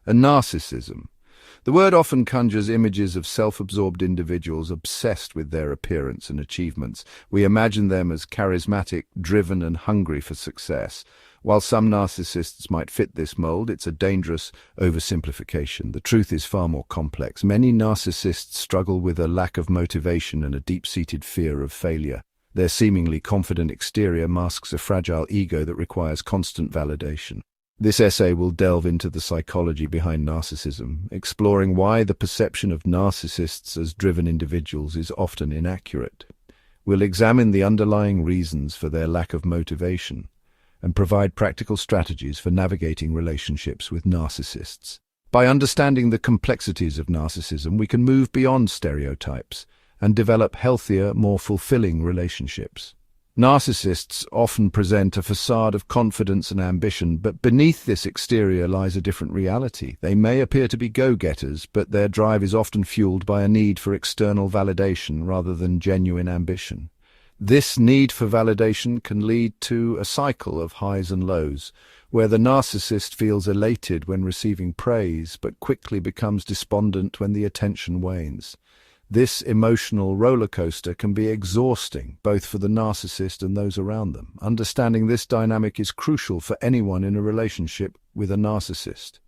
and narcissism. The word often conjures images of self-absorbed individuals obsessed with their appearance and achievements. We imagine them as charismatic, driven, and hungry for success. While some narcissists might fit this mold, it's a dangerous oversimplification. The truth is far more complex. Many narcissists struggle with a lack of motivation and a deep-seated fear of failure. Their seemingly confident exterior masks a fragile ego that requires constant validation. This essay will delve into the psychology behind narcissism, exploring why the perception of narcissists as driven individuals is often inaccurate. We'll examine the underlying reasons for their lack of motivation and provide practical strategies for navigating relationships with narcissists. By understanding the complexities of narcissism, we can move beyond stereotypes and develop healthier, more fulfilling relationships. Narcissists often present a facade of confidence and ambition, but beneath this exterior lies a different reality. They may appear to be go-getters, but their drive is often fueled by a need for external validation rather than genuine ambition. This need for validation can lead to a cycle of highs and lows, where the narcissist feels elated when receiving praise, but quickly becomes despondent when the attention wanes. This emotional roller coaster can be exhausting, both for the narcissist and those around them. Understanding this dynamic is crucial for anyone in a relationship with a narcissist.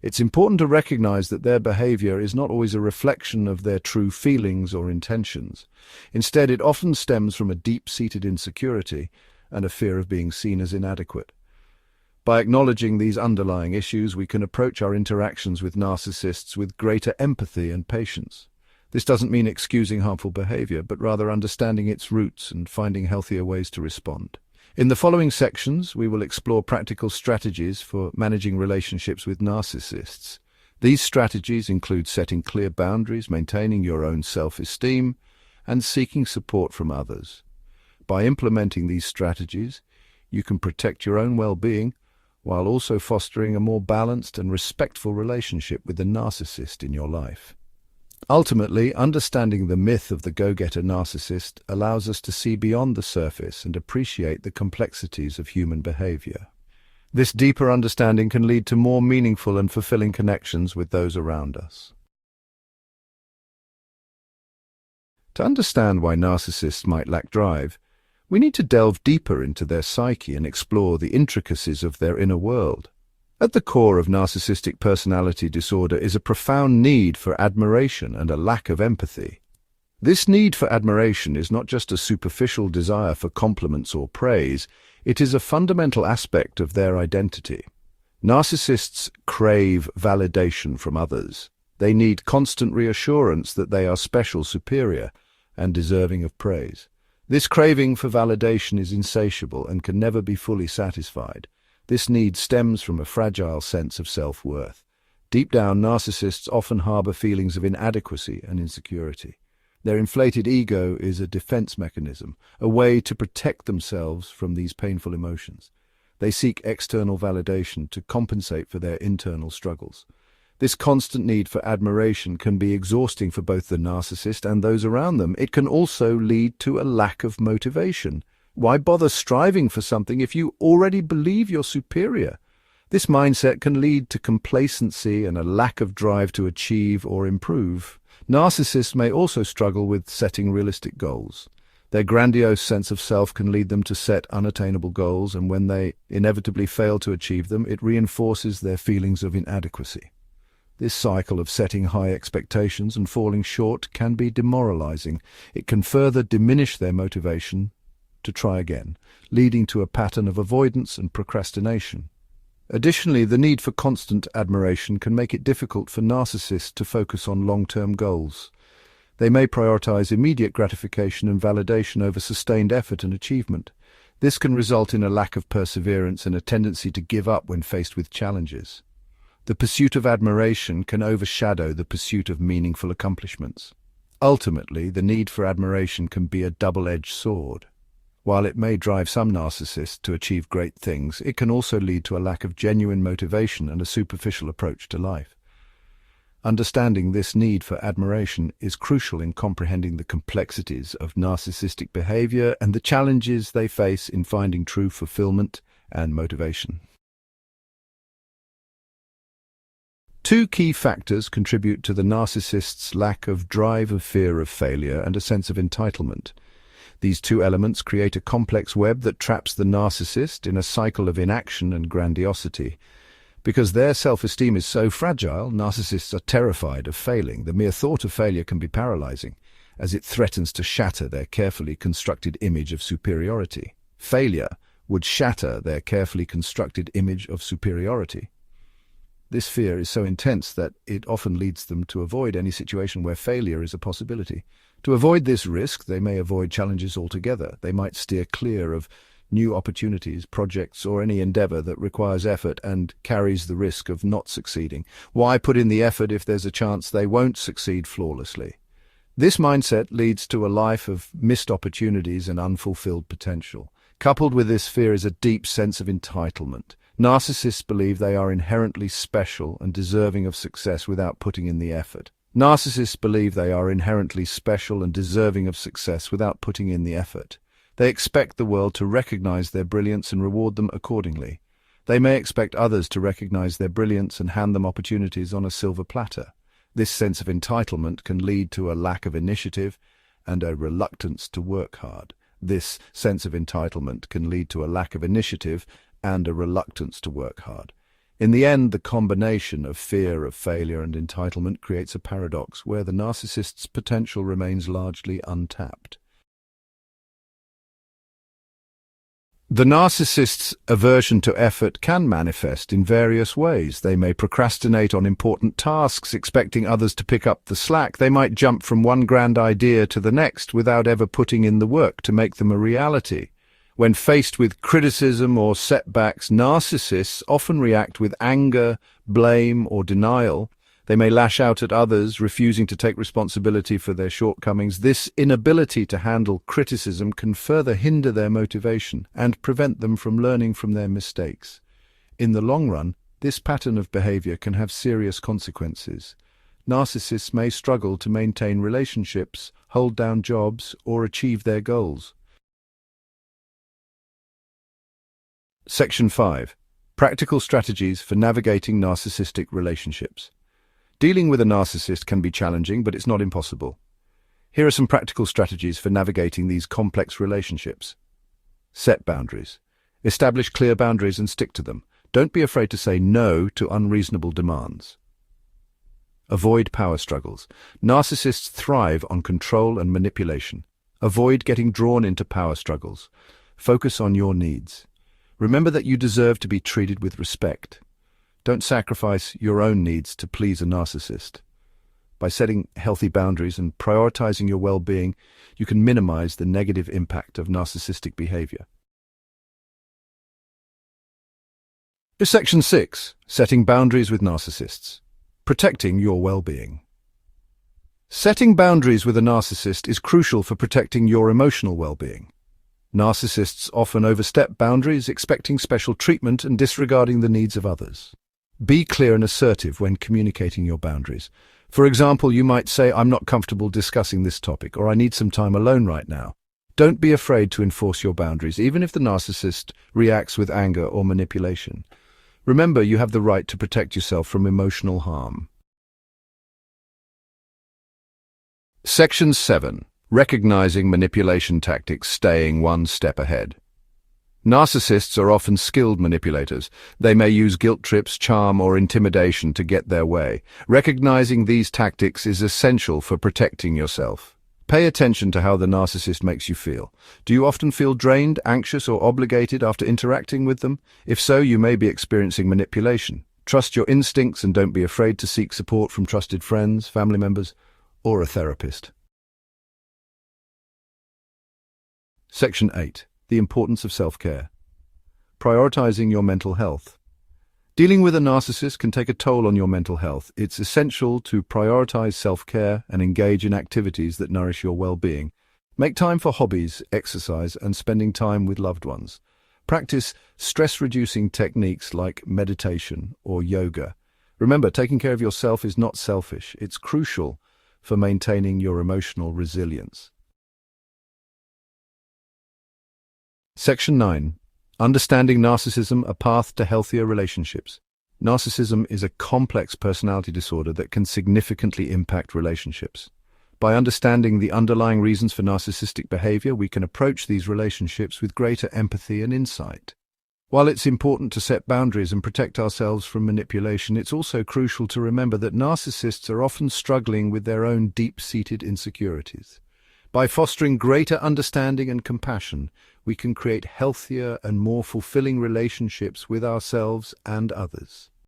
It's important to recognize that their behavior is not always a reflection of their true feelings or intentions. Instead, it often stems from a deep-seated insecurity and a fear of being seen as inadequate. By acknowledging these underlying issues, we can approach our interactions with narcissists with greater empathy and patience. This doesn't mean excusing harmful behavior, but rather understanding its roots and finding healthier ways to respond. In the following sections, we will explore practical strategies for managing relationships with narcissists. These strategies include setting clear boundaries, maintaining your own self-esteem, and seeking support from others. By implementing these strategies, you can protect your own well-being while also fostering a more balanced and respectful relationship with the narcissist in your life. Ultimately, understanding the myth of the go-getter narcissist allows us to see beyond the surface and appreciate the complexities of human behavior. This deeper understanding can lead to more meaningful and fulfilling connections with those around us. To understand why narcissists might lack drive, we need to delve deeper into their psyche and explore the intricacies of their inner world. At the core of narcissistic personality disorder is a profound need for admiration and a lack of empathy. This need for admiration is not just a superficial desire for compliments or praise, it is a fundamental aspect of their identity. Narcissists crave validation from others. They need constant reassurance that they are special, superior, and deserving of praise. This craving for validation is insatiable and can never be fully satisfied. This need stems from a fragile sense of self-worth. Deep down, narcissists often harbor feelings of inadequacy and insecurity. Their inflated ego is a defense mechanism, a way to protect themselves from these painful emotions. They seek external validation to compensate for their internal struggles. This constant need for admiration can be exhausting for both the narcissist and those around them. It can also lead to a lack of motivation. Why bother striving for something if you already believe you're superior? This mindset can lead to complacency and a lack of drive to achieve or improve. Narcissists may also struggle with setting realistic goals. Their grandiose sense of self can lead them to set unattainable goals, and when they inevitably fail to achieve them, it reinforces their feelings of inadequacy. This cycle of setting high expectations and falling short can be demoralizing. It can further diminish their motivation to try again, leading to a pattern of avoidance and procrastination. Additionally, the need for constant admiration can make it difficult for narcissists to focus on long-term goals. They may prioritize immediate gratification and validation over sustained effort and achievement. This can result in a lack of perseverance and a tendency to give up when faced with challenges. The pursuit of admiration can overshadow the pursuit of meaningful accomplishments. Ultimately, the need for admiration can be a double-edged sword. While it may drive some narcissists to achieve great things, it can also lead to a lack of genuine motivation and a superficial approach to life. Understanding this need for admiration is crucial in comprehending the complexities of narcissistic behavior and the challenges they face in finding true fulfillment and motivation. Two key factors contribute to the narcissist's lack of drive, of fear of failure, and a sense of entitlement. These two elements create a complex web that traps the narcissist in a cycle of inaction and grandiosity. Because their self-esteem is so fragile, narcissists are terrified of failing. The mere thought of failure can be paralyzing, as it threatens to shatter their carefully constructed image of superiority. Failure would shatter their carefully constructed image of superiority. This fear is so intense that it often leads them to avoid any situation where failure is a possibility. To avoid this risk, they may avoid challenges altogether. They might steer clear of new opportunities, projects, or any endeavor that requires effort and carries the risk of not succeeding. Why put in the effort if there's a chance they won't succeed flawlessly? This mindset leads to a life of missed opportunities and unfulfilled potential. Coupled with this fear is a deep sense of entitlement. Narcissists believe they are inherently special and deserving of success without putting in the effort. Narcissists believe they are inherently special and deserving of success without putting in the effort. They expect the world to recognize their brilliance and reward them accordingly. They may expect others to recognize their brilliance and hand them opportunities on a silver platter. This sense of entitlement can lead to a lack of initiative and a reluctance to work hard. This sense of entitlement can lead to a lack of initiative and a reluctance to work hard. In the end, the combination of fear of failure and entitlement creates a paradox where the narcissist's potential remains largely untapped. The narcissist's aversion to effort can manifest in various ways. They may procrastinate on important tasks, expecting others to pick up the slack. They might jump from one grand idea to the next without ever putting in the work to make them a reality. When faced with criticism or setbacks, narcissists often react with anger, blame, or denial. They may lash out at others, refusing to take responsibility for their shortcomings. This inability to handle criticism can further hinder their motivation and prevent them from learning from their mistakes. In the long run, this pattern of behavior can have serious consequences. Narcissists may struggle to maintain relationships, hold down jobs, or achieve their goals. Section 5. Practical strategies for navigating narcissistic relationships. Dealing with a narcissist can be challenging, but it's not impossible. Here are some practical strategies for navigating these complex relationships. Set boundaries. Establish clear boundaries and stick to them. Don't be afraid to say no to unreasonable demands. Avoid power struggles. Narcissists thrive on control and manipulation. Avoid getting drawn into power struggles. Focus on your needs. Remember that you deserve to be treated with respect. Don't sacrifice your own needs to please a narcissist. By setting healthy boundaries and prioritizing your well-being, you can minimize the negative impact of narcissistic behavior. Section 6. Setting boundaries with narcissists. Protecting your well-being. Setting boundaries with a narcissist is crucial for protecting your emotional well-being. Narcissists often overstep boundaries, expecting special treatment and disregarding the needs of others. Be clear and assertive when communicating your boundaries. For example, you might say, "I'm not comfortable discussing this topic," or "I need some time alone right now." Don't be afraid to enforce your boundaries, even if the narcissist reacts with anger or manipulation. Remember, you have the right to protect yourself from emotional harm. Section 7. Recognizing manipulation tactics, staying one step ahead. Narcissists are often skilled manipulators. They may use guilt trips, charm, or intimidation to get their way. Recognizing these tactics is essential for protecting yourself. Pay attention to how the narcissist makes you feel. Do you often feel drained, anxious, or obligated after interacting with them? If so, you may be experiencing manipulation. Trust your instincts and don't be afraid to seek support from trusted friends, family members, or a therapist. Section 8. The importance of self-care. Prioritizing your mental health. Dealing with a narcissist can take a toll on your mental health. It's essential to prioritize self-care and engage in activities that nourish your well-being. Make time for hobbies, exercise, and spending time with loved ones. Practice stress-reducing techniques like meditation or yoga. Remember, taking care of yourself is not selfish. It's crucial for maintaining your emotional resilience. Section 9. Understanding narcissism, a path to healthier relationships. Narcissism is a complex personality disorder that can significantly impact relationships. By understanding the underlying reasons for narcissistic behavior, we can approach these relationships with greater empathy and insight. While it's important to set boundaries and protect ourselves from manipulation, it's also crucial to remember that narcissists are often struggling with their own deep-seated insecurities. By fostering greater understanding and compassion, we can create healthier and more fulfilling relationships with ourselves and others.